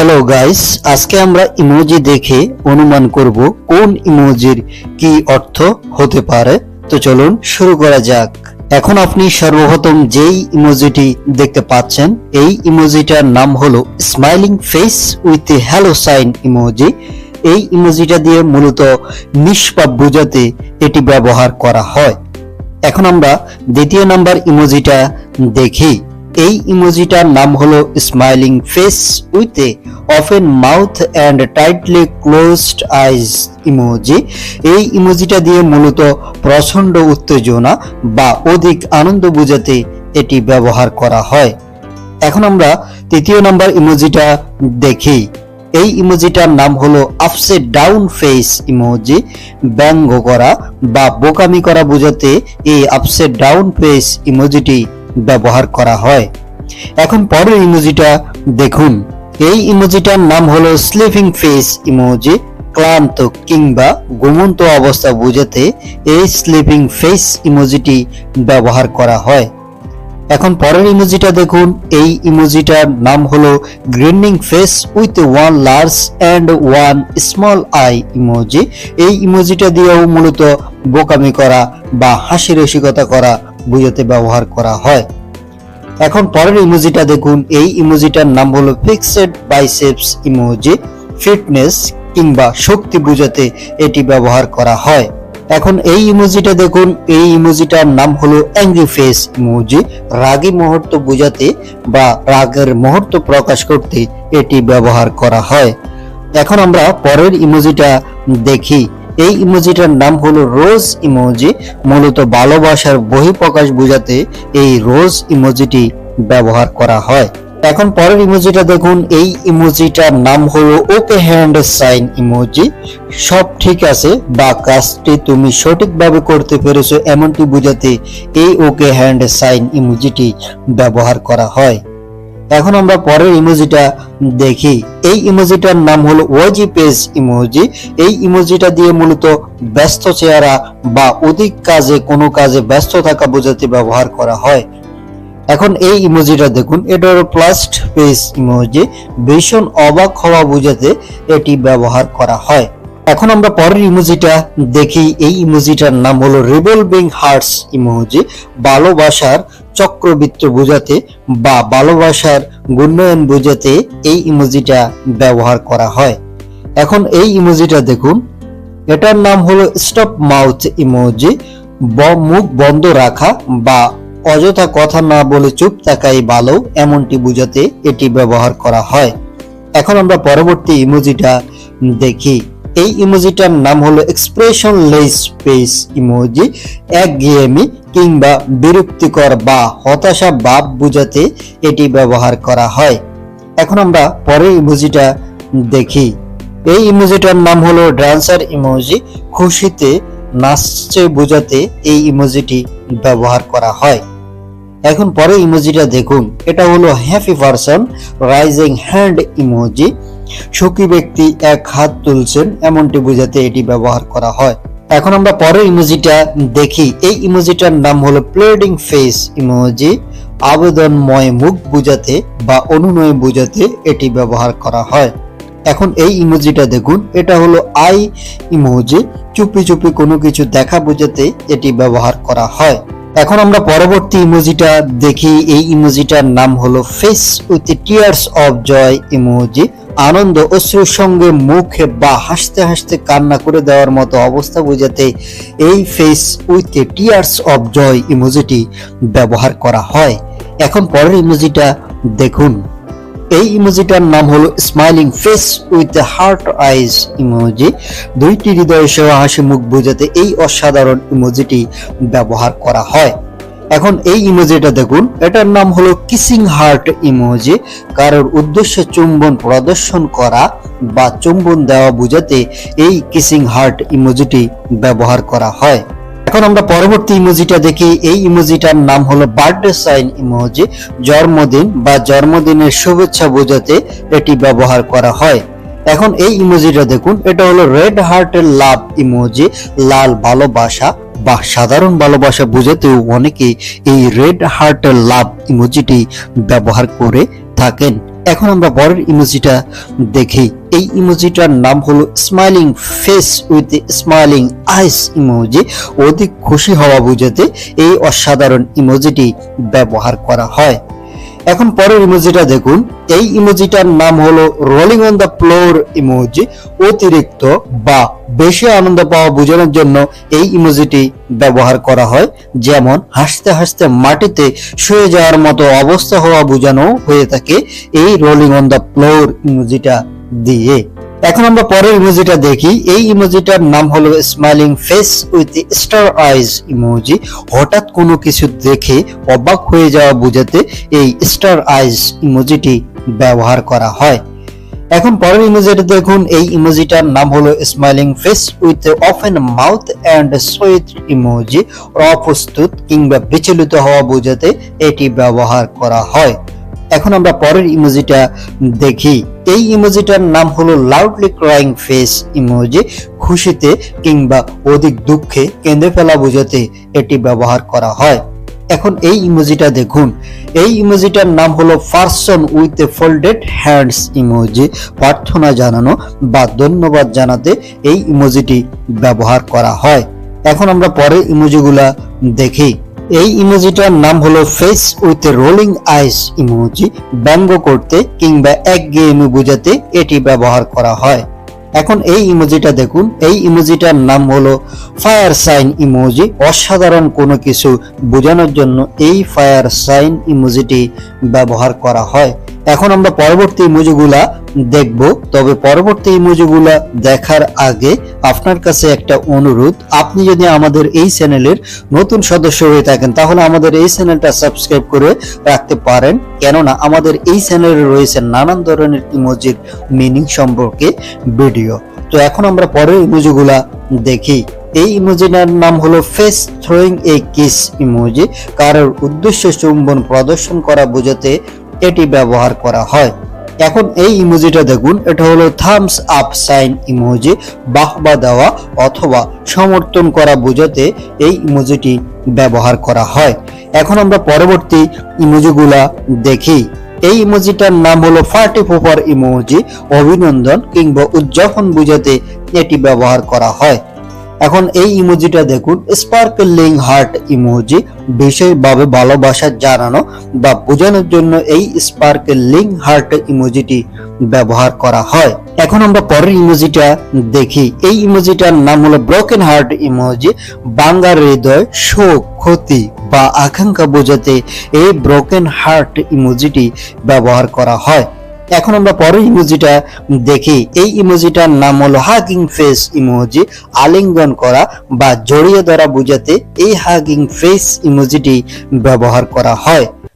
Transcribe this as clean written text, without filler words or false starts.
Hello guys, আজকে আমরা emoji দেখে অনুমান করব কোন ইমোজির কি অর্থ হতে পারে। তো চলুন শুরু করা যাক। এখন আপনি সর্বপ্রথম যেই ইমোজিটি দেখতে পাচ্ছেন, এই ইমোজিটার নাম হলো smiling face with a hello sign emoji. এই ইমোজিটা দিয়ে মূলত নিষ্পাপ বোঝাতে এটি ব্যবহার করা হয়। এখন আমরা দ্বিতীয় নাম্বার ইমোজিটা দেখি। এই ইমোজিটার নাম হলো smiling face with A open mouth and tightly closed eyes emoji. এই ইমোজিটা দিয়ে মূলত প্রচন্ড উত্তেজনা বা অধিক আনন্দ বোঝাতে এটি ব্যবহার করা হয়। এখন আমরা তৃতীয় নাম্বার ইমোজিটা দেখি। এই ইমোজিটার নাম হলো আপসাইড ডাউন ফেস ইমোজি। ব্যঙ্গ করা বা বোকামি করা বোঝাতে এই আপসাইড ডাউন ফেস ইমোজিটি ব্যবহার করা হয়। এখন পরের ইমোজিটা দেখুন। এই ইমোজিটার নাম হলো স্লিপিং ফেস ইমোজি। ক্লান্ত কিংবা ঘুমন্ত অবস্থা বোঝাতে এই স্লিপিং ফেস ইমোজিটি ব্যবহার করা হয়। এখন পরের ইমোজিটা দেখুন। এই ইমোজিটার নাম হলো greening face with one large and one small I emoji. এই ইমোজিটা দিয়েও মূলত বোকামি করা বা হাসি রসিকতা করা বোঝাতে ব্যবহার করা হয়। এখন পরের ইমোজিটা দেখুন। এই ইমোজিটার নাম হলো ফিক্সড বাইসেপস ইমোজি। ফিটনেস কিংবা শক্তি বোঝাতে এটি ব্যবহার করা হয়। এখন এই ইমোজিটা দেখুন। এই ইমোজিটার নাম হলো অ্যাংরি ফেস ইমোজি। রাগী মুহূর্ত বোঝাতে বা রাগের মুহূর্ত প্রকাশ করতে এটি ব্যবহার করা হয়। এখন আমরা পরের ইমোজিটা দেখি। এই ইমোজিটার নাম হলো রোজ ইমোজি। মূলত ভালোবাসার বহিঃপ্রকাশ বোঝাতে এই রোজ ইমোজিটি ব্যবহার করা হয়। এখন পরের ইমোজিটা দেখুন। এই ইমোজিটার নাম হলো ওকে হ্যান্ড সাইন ইমোজি। সব ঠিক আছে বা কাজটি তুমি সঠিকভাবে করতে পেরেছো এমনটি বোঝাতে এই ওকে হ্যান্ড সাইন ইমোজিটি ব্যবহার করা হয়। এখন আমরা পরের ইমোজিটা দেখি। এই ইমোজিটার নাম হলো ওজি পেজ ইমোজি। এই ইমোজিটা দিয়ে মূলত ব্যস্ত চেহারা বা অধিক কোনো কাজে ব্যস্ত থাকা বোঝাতে ব্যবহার করা হয়। এখন এই ইমোজিটা দেখুন। এটা হলো প্লাস্ট পেজ ইমোজি। ভীষণ অবাক হওয়া বোঝাতে এটি ব্যবহার করা হয়। এখন আমরা পরের ইমোজিটা দেখি। এই ইমোজিটার নাম হলো রিভলভিং হার্টস ইমোজি। ভালোবাসার চক্রবৃত্ত বোঝাতে বা ভালোবাসার ঘূর্ণয়ন বোঝাতে এই ইমোজিটা ব্যবহার করা হয়। এখন এই ইমোজিটা দেখুন। এটার নাম হলো স্টপ মাউথ ইমোজি। মুখ বন্ধ রাখা বা অযথা কথা না বলে চুপ থাকাই ভালো এমনটি বোঝাতে এটি ব্যবহার করা হয়। এখন আমরা পরবর্তী ইমোজিটা দেখি। এই ইমোজিটার নাম হলো এক্সপ্রেশনলেস ফেস ইমোজি। একঘেয়েমি কিংবা বিরক্তিকর বা হতাশা ভাব বোঝাতে এটি ব্যবহার করা হয়। এখন আমরা পরের ইমোজিটা দেখি। এই ইমোজিটার নাম হলো ড্যান্সার ইমোজি। খুশিতে নাচছে বোঝাতে এই ইমোজিটি ব্যবহার করা হয়। এখন পরের ইমোজিটা দেখুন। এটা হলো happy person rising hand emoji. সুখী ব্যক্তি এক হাত তুলছেন এমনটি বোঝাতে এটি ব্যবহার করা হয়। এখন আমরা পরের ইমোজিটা দেখি। এই ইমোজিটার নাম হলো প্লেডিং ফেস ইমোজি। আবেদনময় মুখ বোঝাতে বা অনুনয় বোঝাতে এটি ব্যবহার করা হয়। এখন এই ইমোজিটা দেখুন। এটা হলো আই ইমোজি। চুপি চুপি কোনো কিছু দেখা বোঝাতে এটি ব্যবহার করা হয়। এখন আমরা পরবর্তী ইমোজিটা দেখি। এই ইমোজিটার নাম হলো face with tears of joy emoji. আনন্দ অশ্রুর সঙ্গে মুখে বা হাসতে হাসতে কান্না করে দেওয়ার মতো অবস্থা বোঝাতে এই face with tears of joy ইমোজিটি ব্যবহার করা হয়। এখন পরের ইমোজিটা দেখুন। এই ইমোজিটার নাম হলো smiling face with heart eyes emoji. দুইটি হৃদয় সহ হাসি মুখ বোঝাতে এই অসাধারণ ইমোজিটি ব্যবহার করা হয়। এখন এই ইমোজিটা দেখুন। এটার নাম হলো কিসিং হার্ট ইমোজি। কারোর উদ্দেশ্যে চুম্বন প্রদর্শন করা বা চুম্বন দেওয়া বোঝাতে এই কিসিং হার্ট ইমোজিটি ব্যবহার করা হয়। এখন আমরা পরবর্তী ইমোজিটা দেখি। এই ইমোজিটার নাম হলো বার্থডে সাইন ইমোজি। জন্মদিন বা জন্মদিনের শুভেচ্ছা বোঝাতে এটি ব্যবহার করা হয়। এখন এই ইমোজিটা দেখুন। এটা হলো রেড হার্টের লাভ ইমোজি। লাল ভালোবাসা বা সাধারণ ভালোবাসা বোঝাতেও অনেকে এই রেড হার্টের লাভ ইমোজিটি ব্যবহার করে থাকেন। এখন আমরা পরের ইমোজিটা দেখি। এই ইমোজিটার নাম হলো smiling face with smiling ice emoji. অধিক খুশি হওয়া বোঝাতে এই অসাধারণ ইমোজিটি ব্যবহার করা হয়। এখন পরের ইমোজিটা দেখুন। এই ইমোজিটার নাম হলো rolling on the floor emoji. অতিরিক্ত বা বেশি আনন্দ পাওয়া বোঝানোর জন্য এই ইমোজিটি ব্যবহার করা হয়। যেমন হাসতে হাসতে মাটিতে শুয়ে যাওয়ার মতো অবস্থা হওয়া বোঝানো হয়ে থাকে এই রোলিং অন দ্য ফ্লোর ইমোজিটা দিয়ে। এখন আমরা পরের ইমোজিটা দেখি। এই ইমোজিটার নাম হলো smiling face with star eyes emoji. হঠাৎ কোনো কিছু দেখে অবাক হয়ে যাওয়া বোঝাতে এই স্টার আইজ ইমোজিটি ব্যবহার করা হয়। এখন পরের ইমোজিটা দেখুন। এই ইমোজিটার নাম হলো smiling face with open mouth and sweat emoji. অপ্রস্তুত কিংবা বিচলিত হওয়া বোঝাতে এটি ব্যবহার করা হয়। এখন আমরা পরের ইমোজিটা দেখি। এই ইমোজিটার নাম হলো লাউডলি ক্রাইং ফেস ইমোজি। খুশিতে কিংবা অধিক দুঃখে কেঁদে ফেলা বোঝাতে এটি ব্যবহার করা হয়। এখন এই ইমোজিটা দেখুন। এই ইমোজিটার নাম হলো person with a folded hands emoji. প্রার্থনা জানানো বা ধন্যবাদ জানাতে এই ইমোজিটি ব্যবহার করা হয়। এখন আমরা পরের ইমোজিগুলা দেখি। এই ইমোজিটার নাম হলো face with rolling ice emoji. ব্যঙ্গ করতে কিংবা একঘেয়েমি বোঝাতে এটি ব্যবহার করা হয়। এখন এই ইমোজিটা দেখুন। এই ইমোজিটার নাম হলো ফায়ার সাইন ইমোজি। অসাধারণ কোনো কিছু বোঝানোর জন্য এই ফায়ার সাইন ইমোজিটি ব্যবহার করা হয়। এখন আমরা পরবর্তী ইমোজিগুলা দেখব। তবে পরবর্তী ইমোজিগুলা দেখার আগে আপনার কাছে একটা অনুরোধ, আপনি যদি আমাদের এই চ্যানেলের নতুন সদস্য হয়ে থাকেন তাহলে আমাদের এই চ্যানেলটা সাবস্ক্রাইব করে রাখতে পারেন, কেননা আমাদের এই চ্যানেলে রয়েছে নানান ধরনের ইমোজির মিনিং সম্পর্কে ভিডিও। তো এখন আমরা পরের ইমোজিগুলা দেখি। এই ইমোজিটার নাম হলো face throwing a kiss emoji. কারোর উদ্দেশ্য চুম্বন প্রদর্শন করা বোঝাতে এটি ব্যবহার করা হয়। এখন এই ইমোজিটা দেখুন। এটা হলো থামস আপ সাইন ইমোজি। বাহবা দেওয়া অথবা সমর্থন করা বোঝাতে এই ইমোজিটি ব্যবহার করা হয়। এখন আমরা পরবর্তী ইমোজিগুলা দেখি। এই ইমোজিটার নাম হলো পার্টি পোপার ইমোজি। অভিনন্দন কিংবা উদযাপন বোঝাতে এটি ব্যবহার করা হয়। এখন এই ইমোজিটা দেখুন। Sparkling heart emoji. বিশেষভাবে ভালোবাসা জানানো বা বোঝানোর জন্য এই স্পার্কলিং হার্ট ইমোজিটি ব্যবহার করা হয়। এখন আমরা পরের ইমোজিটা দেখি। এই ইমোজিটার নাম হলো ব্রোকেন হার্ট ইমোজি। ভাঙা হৃদয়, শোক, ক্ষতি বা আকাঙ্ক্ষা বোঝাতে এই ব্রোকেন হার্ট ইমোজিটি ব্যবহার করা হয়। এখন আমরা পরের ইমোজিটা দেখি। এই ইমোজিটার নাম হলো হাগিং ফেস ইমোজি। আলিঙ্গন করা বা জড়িয়ে ধরা বোঝাতে এই হাগিং ফেস ইমোজিটি ব্যবহার করা হয়।